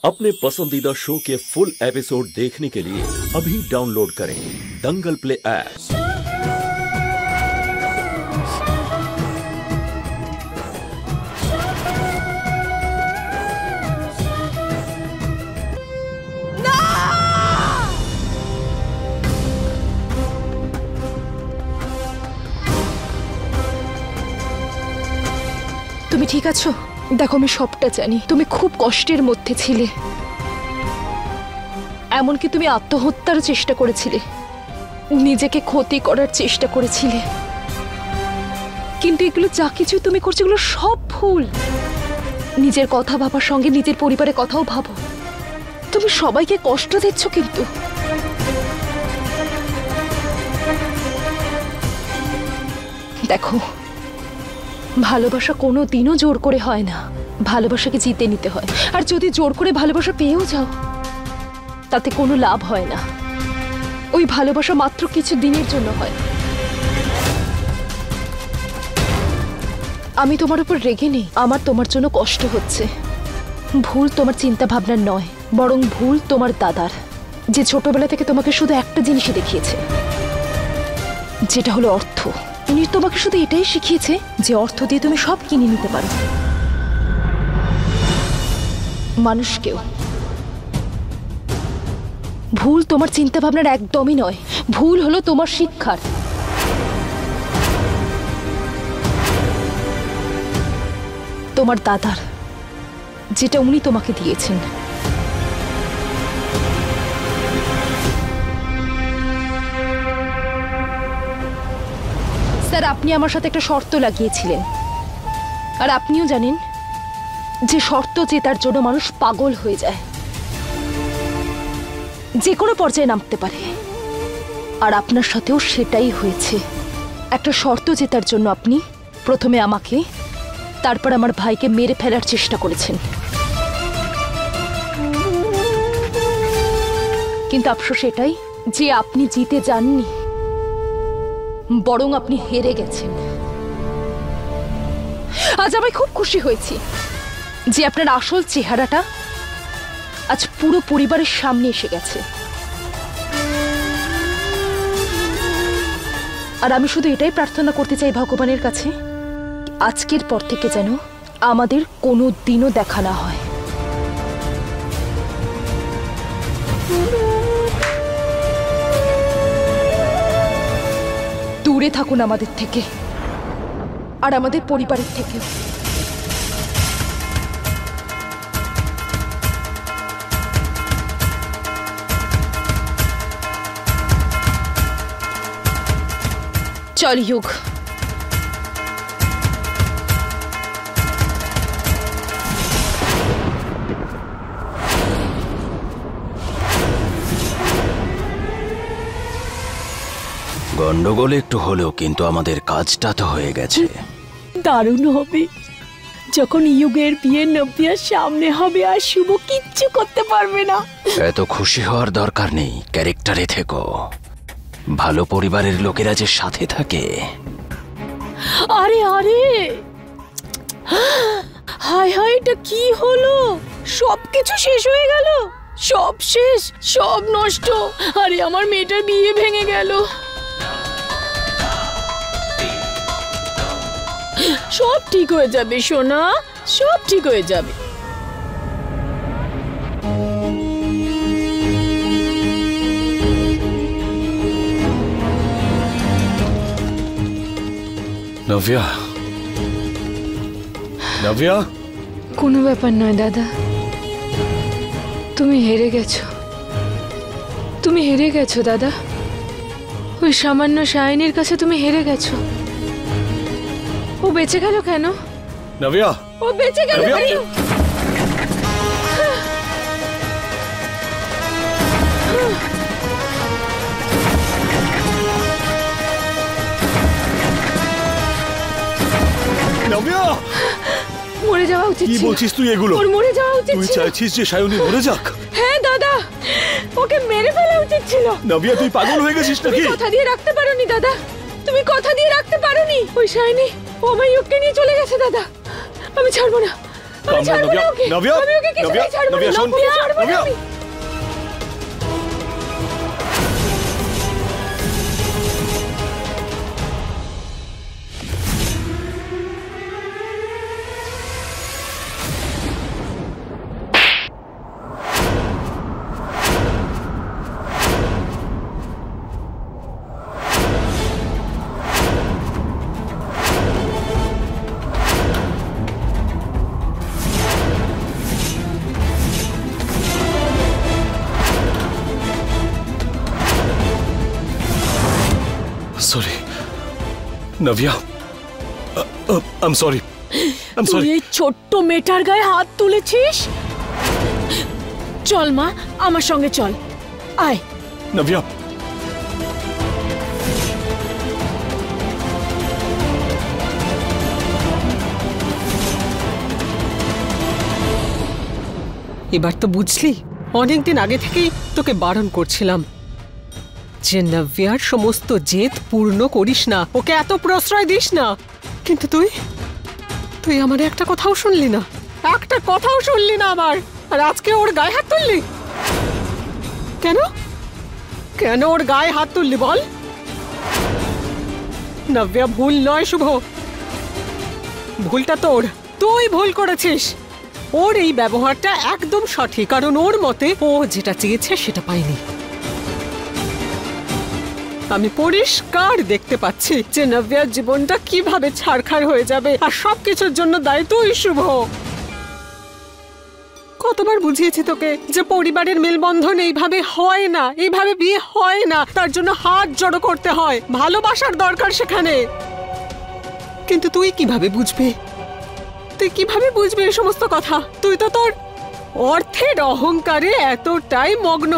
अपने पसंदीदा शो के फुल एपिसोड देखने के लिए अभी डाउनलोड करें दंगल प्ले ऐप। তুমি ঠিক আছো? দেখো আমি সবটা জানি, তুমি খুব কষ্টের মধ্যে ছিলে, এমনকি তুমি আত্মহত্যার চেষ্টা করেছিলে, নিজেকে ক্ষতি করার চেষ্টা করেছিলে, কিন্তু এগুলো যা কিছু তুমি করছো এগুলো সব ভুল। নিজের কথা ভাবার সঙ্গে নিজের পরিবারের কথাও ভাবো। তুমি সবাইকে কষ্ট দিচ্ছ, কিন্তু দেখো ভালোবাসা কোনো দিনও জোর করে হয় না, ভালোবাসাকে জিতে নিতে হয়। আর যদি জোর করে ভালোবাসা পেয়েও যাও তাতে কোনো লাভ হয় না, ওই ভালোবাসা মাত্র কিছু দিনের জন্য হয়। আমি তোমার উপর রেগে নেই, আমার তোমার জন্য কষ্ট হচ্ছে। ভুল তোমার চিন্তা ভাবনার নয়, বরং ভুল তোমার দাদার, যে ছোটবেলা থেকে তোমাকে শুধু একটা জিনিসই দেখিয়েছে, যেটা হলো অর্থ। উনি তোমাকে শুধু এটাই শিখিয়েছে যে অর্থ দিয়ে তুমি সব কিনে নিতে পারো, মানুষকেও। ভুল তোমার চিন্তা ভাবনার একদমই নয়, ভুল হলো তোমার শিক্ষার। তোমার দাদার, যেটা উনি তোমাকে দিয়েছেন। স্যার, আপনি আমার সাথে একটা শর্ত লাগিয়েছিলেন, আর আপনিও জানেন যে শর্ত জেতার জন্য মানুষ পাগল হয়ে যায়, যে কোনো পর্যায়ে নামতে পারে। আর আপনার সাথেও সেটাই হয়েছে। একটা শর্ত জেতার জন্য আপনি প্রথমে আমাকে, তারপর আমার ভাইকে মেরে ফেলার চেষ্টা করেছেন, কিন্তু আফসোস এটাই যে আপনি জিতে যাননি, বরং আপনি হেরে গেছেন। আজ আমি খুব খুশি হয়েছি যে আপনার আসল চেহারাটা আজ পুরো পরিবারের সামনে এসে গেছে। আর আমি শুধু এটাই প্রার্থনা করতে চাই ভগবানের কাছে, আজকের পর থেকে যেন আমাদের কোনো দিনও দেখা না হয়। দূরে থাকুন আমাদের থেকে, আর আমাদের পরিবারের থেকে। চল যুগ। গন্ডগোল একটু হলেও কিন্তু আমাদের কাজটা তো হয়ে গেছে। দারুণ হবে যখন ইয়ুগের বিয়ে নব্বিয়ার সামনে হবে আর শুভ কিচ্ছু করতে পারবে না। এত খুশি হওয়ার দরকার নেই, ক্যারেক্টারে থেকো। ভালো পরিবারের লোকেরা যে সাথে থাকে। আরে আরে হায় হায়, এটা কি হলো? সবকিছু শেষ হয়ে গেল, সব শেষ, সব নষ্ট। আরে আমার মেয়েটার বিয়ে ভেঙে গেল। সব ঠিক হয়ে যাবে সোনা, সব ঠিক হয়ে যাবে। নভিয়া, নভিয়া। কোনো ব্যাপার নয় দাদা, তুমি হেরে গেছো, তুমি হেরে গেছো দাদা। ওই সামান্য শাইনের কাছে তুমি হেরে গেছো। ও বেঁচে গেল কেন? নভিয়া, ও বেঁচে গেল কেন? নভিয়া, মরে যাওয়া উচিত। কি বলছিস তুই এগুলো? ওর মরে যাওয়া উচিত। তুই চাইছিস যে সায়নী মরে যাক? হ্যাঁ দাদা, ওকে মেরে ফেলা উচিত ছিল। নভিয়া, তুই পাগল হয়ে গেছিস নাকি? কথা দিয়ে রাখতে পারোনি দাদা, তুমি কথা দিয়ে রাখতে পারোনি। ওই শাইনি ও আমার ইয়ুককে নিয়ে চলে গেছে দাদা, আমি ছাড়বো না। Calm down, Navya. Navya, Navya, Navya, শোন। Navya। Sorry, Navya. I'm sorry. I'm তুই sorry. এই ছোট্ট মেয়েটার গায়ে হাত তুলেছিস? চল মা, আমার সঙ্গে চল, আয়। Navya. এবার তো বুঝলি, অনেকদিন আগে থেকেই তোকে বারণ করছিলাম যে নব্যার সমস্ত জেদ পূর্ণ করিস না, ওকে এত প্রশ্রয় দিস না। কিন্তু তুই আমার একটা কথাও শুনলি না, একটা কথাও শুনলি না আমার। আর আজকে ওর গায়ে হাত তুললি কেন? কেন ওর গায়ে হাত তুললি বল? নব্যা ভুল নয় শুভ, ভুলটা তোর, তুই ভুল করেছিস। ওর এই ব্যবহারটা একদম সঠিক, কারণ ওর মতে ও যেটা চেয়েছে সেটা পায়নি। আমি পরিষ্কার দেখতে পাচ্ছি যে নব্যার জীবনটা কিভাবে ছারখার হয়ে যাবে, আর সবকিছুর জন্য দায়ী তুই শুভ। কতবার বুঝিয়েছি তোকে যে পরিবারের মেলবন্ধন এইভাবে হয় না, এইভাবে বিয়ে হয় না, তার জন্য হাত জড়ো করতে হয়, ভালোবাসার দরকার সেখানে। কিন্তু তুই কিভাবে বুঝবি? তুই কিভাবে বুঝবি এই সমস্ত কথা? তুই তো তোর অর্থের অহংকারে এতটাই মগ্ন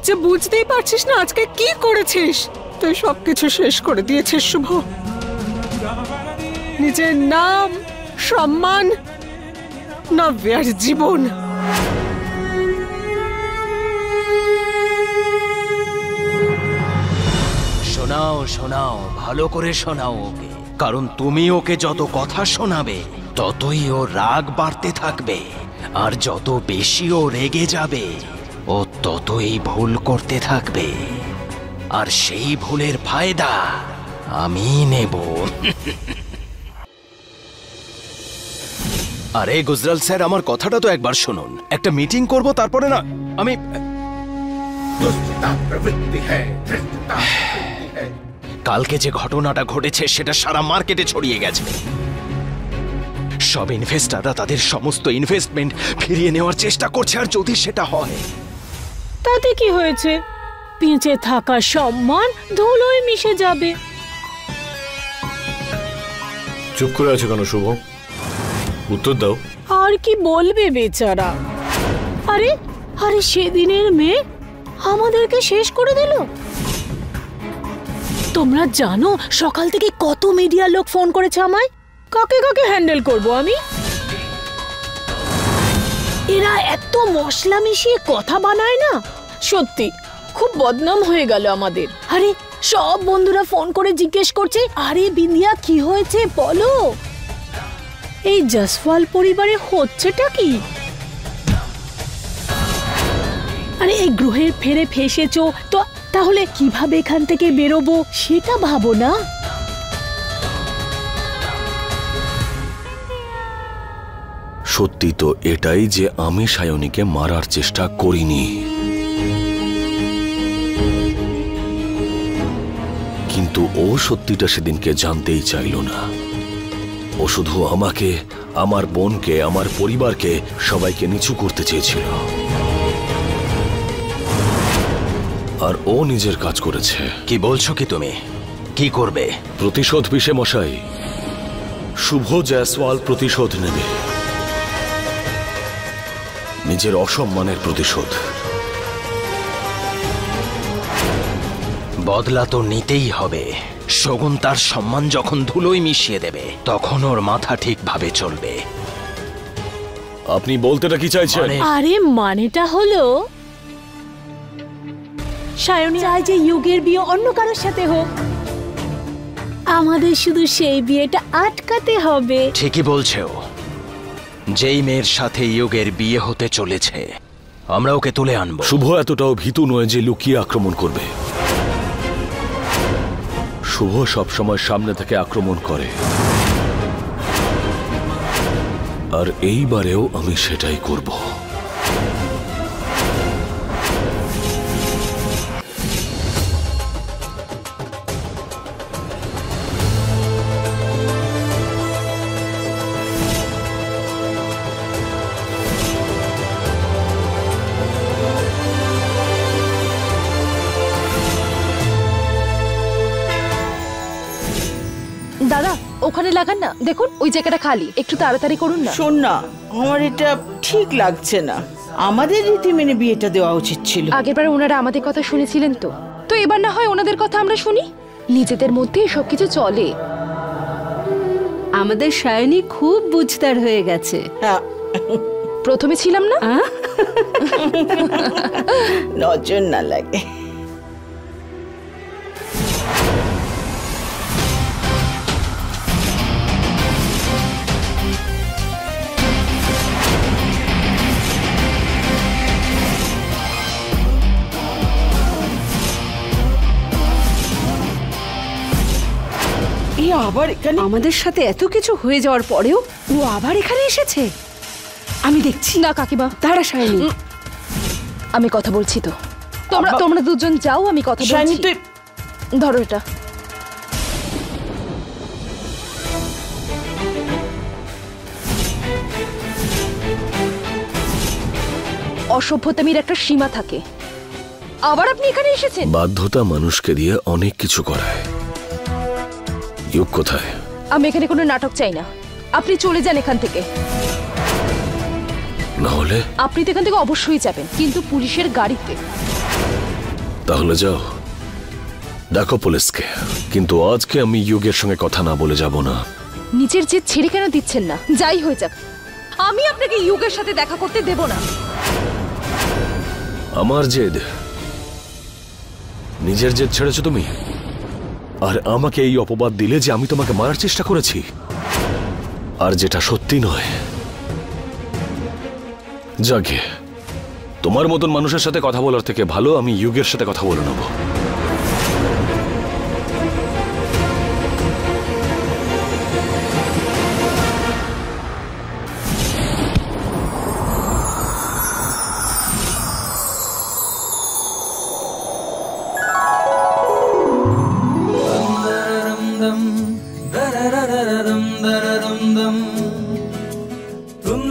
যে বুঝতেই পারছিস না আজকে কি করেছিস। তুই সবকিছু শেষ করে দিয়েছিস শুভ, নিজের নাম, সম্মান, নব্যার জীবন। শোনাও শোনাও, ভালো করে শোনাও ওকে, কারণ তুমি ওকে যত কথা শোনাবে ততই ও রাগ বাড়তে থাকবে, আর যত বেশি ও রেগে যাবে ও ততই ভুল করতে থাকবে, আর সেই ভুলের ফায়দা আমি নেব। আরে গুজরাল স্যার, আমার কথাটা তো একবার শুনুন। একটা মিটিং করব, তারপরে না আমি কালকে যে ঘটনাটা ঘটেছে সেটা সারা মার্কেটে ছড়িয়ে গেছে। সব ইনভেস্টাররা তাদের সমস্ত ইনভেস্টমেন্ট ফিরিয়ে নেওয়ার চেষ্টা করছে, আর যদি সেটা হয় তাতে কি হয়েছে? বেঁচে থাকা সম্মান ধুলোয় মিশে যাবে। চুপ করে আছো কেন শুভ? উত্তর দাও। আর কি বলবে বেচারা? আরে আরে সেদিনের মেয়ে আমাদেরকে শেষ করে দিল। তোমরা জানো সকাল থেকে কত মিডিয়ার লোক ফোন করেছে আমায়? কাকে কাকে হ্যান্ডেল করব আমি? এরা এত মশলা মিশিয়ে কথা বানায় না, সত্যি খুব বদনাম হয়ে গেল আমাদের। আরে সব বন্ধুরা ফোন করে জিজ্ঞেস করছে, আরে বিন্দিয়া কি হয়েছে বলো, এই জসওয়াল পরিবারে হচ্ছেটা কি? আরে এই গ্রহের ফেরে ফেসেছো তো, তাহলে কিভাবে এখান থেকে বেরোবো সেটা ভাবো না। সত্যি তো এটাই যে আমি সায়নীকে মারার চেষ্টা করিনি, কিন্তু ও সত্যিটা সেদিনকে জানতেই চাইল না। ও শুধু আমাকে, আমার বোনকে, আমার পরিবারকে, সবাইকে নিচু করতে চেয়েছিল। আর ও নিজের কাজ করেছে। কি বলছো কি তুমি? কি করবে? প্রতিশোধ পিসে মশাই, শুভ জয়সওয়াল প্রতিশোধ নেবে, নিজের অসম্মানের প্রতিশোধ। বদলা তো নিতেই হবে। শগুন তার সম্মান যখন ধুলোয় মিশিয়ে দেবে তখন ওর মাথা ঠিকভাবে চলবে। আপনি বলতেটা কি চাইছেন? আরে মানেটা হলো সায়নী চায় যে যুগের বিয়ে অন্য কারোর সাথে হোক, আমাদের শুধু সেই বিয়েটা আটকাতে হবে। ঠিকই বলছে ও। যেই মেয়ের সাথে ইয়োগের বিয়ে হতে চলেছে আমরা ওকে তুলে আনবো। শুভ এতটাও ভীতু নয় যে লুকিয়ে আক্রমণ করবে। শুভ সবসময় সামনে থেকে আক্রমণ করে, আর এইবারেও আমি সেটাই করব। দাদা ওখানে লাগান না, দেখুন ওই জায়গাটা খালি, একটু তাড়াতাড়ি করুন না। শোন না, আমার এটা ঠিক লাগছে না। আমাদের রীতি মেনে বিয়েটা দেওয়া উচিত ছিল। আগেরবার ওনারা আমাদের কথা শুনেছিলেন তো, তো এবার না হয় ওনাদের কথা আমরা শুনি। নিজেদের মধ্যেই সবকিছু চলে। আমাদের সায়নী খুব বুঝদার হয়ে গেছে। হ্যাঁ, প্রথমে ছিলাম না। নজর না লাগে। আবার এখানে আমাদের সাথে এত কিছু হয়ে যাওয়ার পরেও ও আবার এখানে এসেছে। আমি দেখছি না কাকিমা, দাঁড়া সায়নী, আমি কথা বলছি তো। তোমরা দুজন যাও, আমি কথা শাইনি, বলছি। ধরো এটা। অসভ্যতামির একটা সীমা থাকে। আবার আপনি এখানে এসেছেন। বাধ্যতা মানুষকে দিয়ে অনেক কিছু করায়। ইয়োগ কোথায়? আমি এখানে কোনো নাটক চাই না, আপনি চলে যান এখান থেকে। না হলে? আপনি তো এখান থেকে অবশ্যই যাবেন, কিন্তু পুলিশের গাড়িতে। তাহলে যাও, দেখো পুলিশকে। কিন্তু আজকে আমি ইয়োগের সঙ্গে কথা না বলে যাব না। নিজের জেদ ছেড়ে কেন দিচ্ছেন না? যাই হয়ে যাক, আমি আপনাকে ইয়োগের সাথে দেখা করতে দেব না। আমার জেদ? নিজের জেদ ছেড়েছো তুমি, আর আমাকে এই অপবাদ দিলে যে আমি তোমাকে মারার চেষ্টা করেছি, আর যেটা সত্যি নয়। যাকে তোমার মতন মানুষের সাথে কথা বলার থেকে ভালো আমি ইয়োগের সাথে কথা বলে নেব।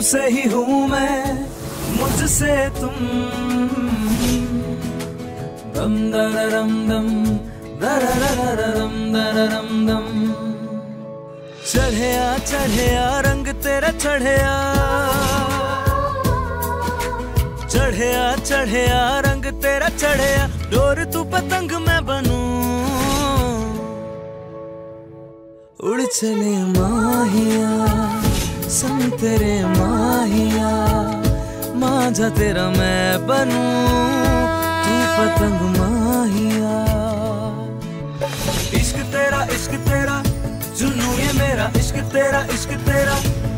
तुमसे ही हूँ मैं, मुझसे तुम। दम दररम दम दररररम दररम दम। चढ़या चढ़या रंग तेरा चढ़या, चढ़या चढ़या रंग तेरा चढ़या। डोर तू पतंग मैं बनूं, उड़ चले माहिया संग तेरे माहिया। मांझा तेरा मैं बनूं, तू पतंग माहिया। इश्क तेरा जुनू ये मेरा। इश्क तेरा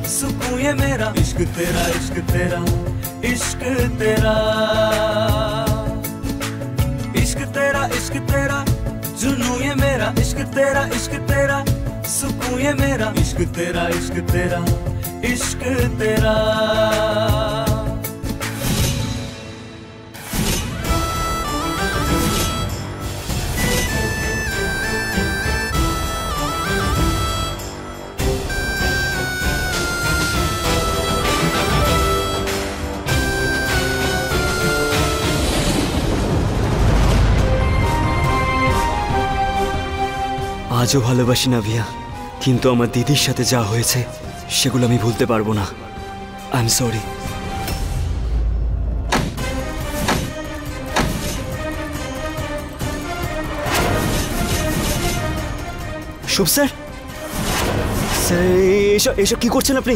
सुकून ये मेरा। इश्क तेरा इश्क तेरा इश्क तेरा। इश्क तेरा जुनू ये मेरा। इश्क तेरा सुकून ये मेरा। इश्क तेरा इश्क तेरा इश्क तेरा। আজও ভালোবাসি না ভিয়া, কিন্তু আমার দিদির সাথে যা হয়েছে সেগুলো আমি ভুলতে পারবো না। I am sorry. Shubho sir, sir এসব কি করছেন আপনি?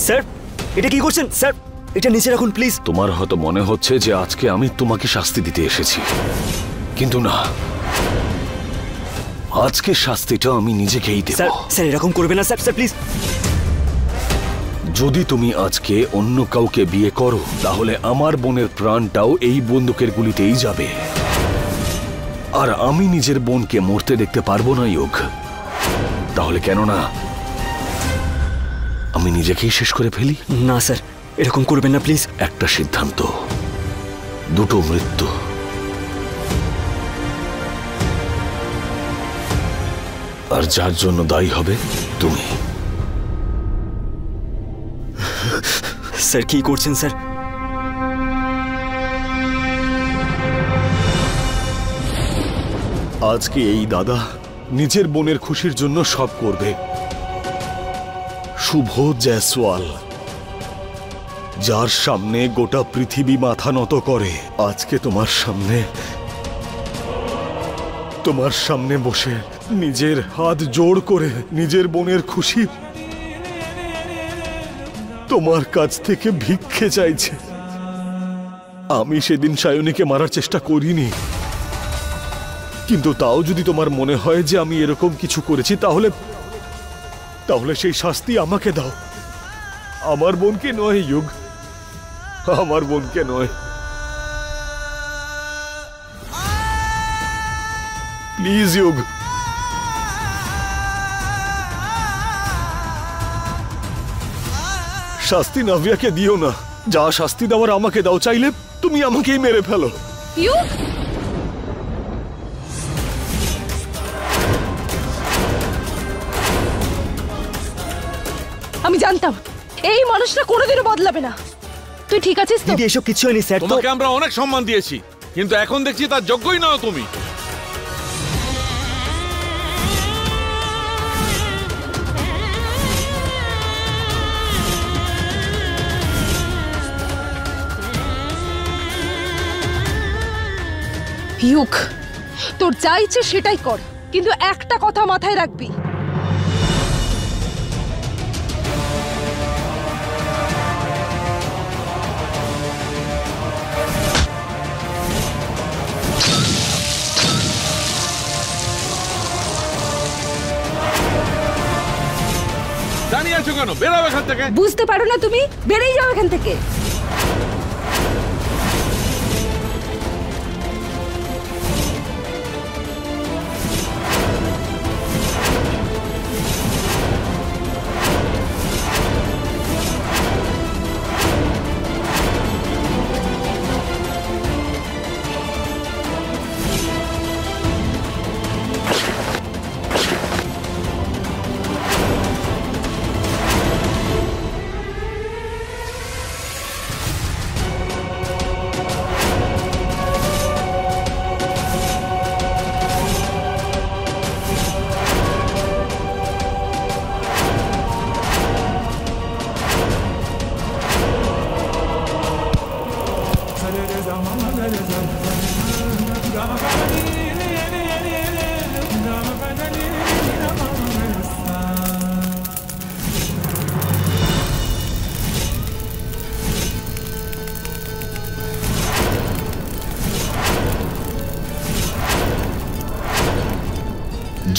স্যার এটা কি করছেন? স্যার এটা নিচে রাখুন প্লিজ। তোমার হয়তো মনে হচ্ছে যে আজকে আমি তোমাকে শাস্তি দিতে এসেছি, কিন্তু না, আজকে শাস্তিটা আমি নিজেকেই দেব। স্যার স্যার এরকম করবে না স্যার, স্যার প্লিজ। যদি তুমি আজকে অন্য কাউকে বিয়ে করো তাহলে আমার বোনের প্রাণটাও এই বন্দুকের গুলিতেই যাবে, আর আমি নিজের বোনকে মরতে দেখতে পারবো না যোগ। তাহলে কেন না আমি নিজেকেই শেষ করে ফেলি? না স্যার এরকম করবেন না প্লিজ। একটা সিদ্ধান্ত, দুটো মৃত্যু। আর যার জন্য দায়ী হবে তুমি। স্যার কি করছেন স্যার? আজকে এই দাদা নিজের বোনের খুশির জন্য সব করবে। শুভ জয়সওয়াল, যার সামনে গোটা পৃথিবী মাথা নত করে, আজকে তোমার সামনে বসে নিজের হাত জোড় করে নিজের বোনের খুশি তোমার কাছ থেকে ভিক্ষে চাইছে। আমি সেদিন সায়নীকে মারার চেষ্টা করিনি, কিন্তু তাও যদি তোমার মনে হয় যে আমি এরকম কিছু করেছি তাহলে সেই শাস্তি আমাকে দাও, আমার বোনকে নয় যোগ, আমার বোনকে নয়। প্লিজ যোগ, শাস্তি নাভিয়াকে দিও না। যা শাস্তি দেওয়ার আমাকে দাও, চাইলে তুমি আমাকেই মেরে ফেলো। আমি জানতাম এই মানুষটা কোনোদিনও বদলাবে না। তুই ঠিক আছিস তো? দিদি এসব কিছু হয়নি স্যার। তোমাকে আমরা অনেক সম্মান দিয়েছি, কিন্তু এখন দেখছি তার যোগ্যই নও তুমি। ইউক, তোর যা ইচ্ছে সেটাই কর, কিন্তু একটা কথা মাথায় রাখবি, দাঁড়িয়ে আছো কেন? বেরাও এখান থেকে। বুঝতে পারো না তুমি? বেরিয়ে যাও এখান থেকে।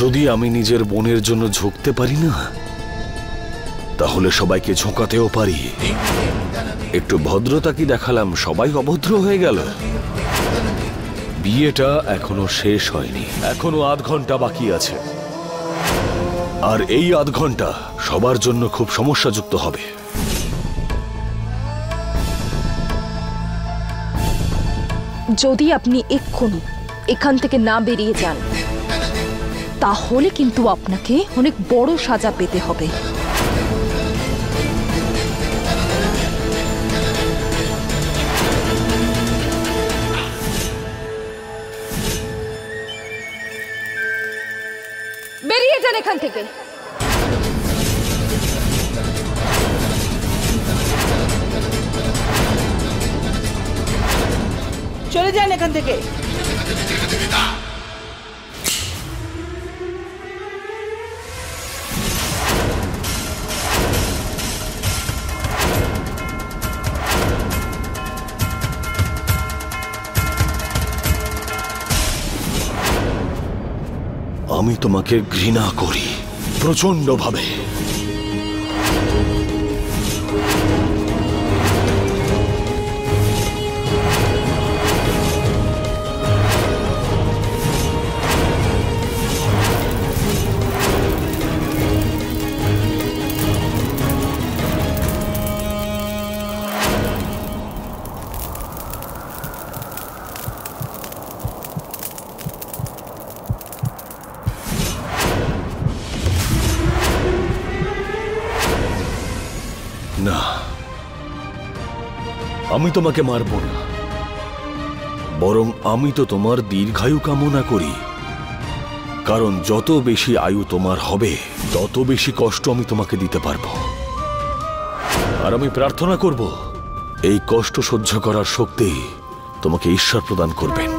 যদি আমি নিজের বোনের জন্য ঝুঁকতে পারি না, তাহলে সবাইকে ঝোঁকাতেও পারি। একটু ভদ্রতা কি দেখালাম, সবাই অভদ্র হয়ে গেল। বিয়েটা এখনো শেষ হয়নি, এখনো আধ ঘন্টা বাকি আছে, আর এই আধ ঘন্টা সবার জন্য খুব সমস্যাযুক্ত হবে। যদি আপনি এক্ষুনি এখান থেকে না বেরিয়ে যান, তাহলে কিন্তু আপনাকে অনেক বড় সাজা পেতে হবে। বেরিয়ে যান এখান থেকে। চলে যান এখান থেকে। আমি আমি তোমাকে ঘৃণা করি প্রচন্ডভাবে। না, আমি তোমাকে মারব না, বরং আমি তো তোমার দীর্ঘায়ু কামনা করি। কারণ যত বেশি আয়ু তোমার হবে তত বেশি কষ্ট আমি তোমাকে দিতে পারবো। আর আমি প্রার্থনা করব এই কষ্ট সহ্য করার শক্তি তোমাকে ঈশ্বর প্রদান করবেন।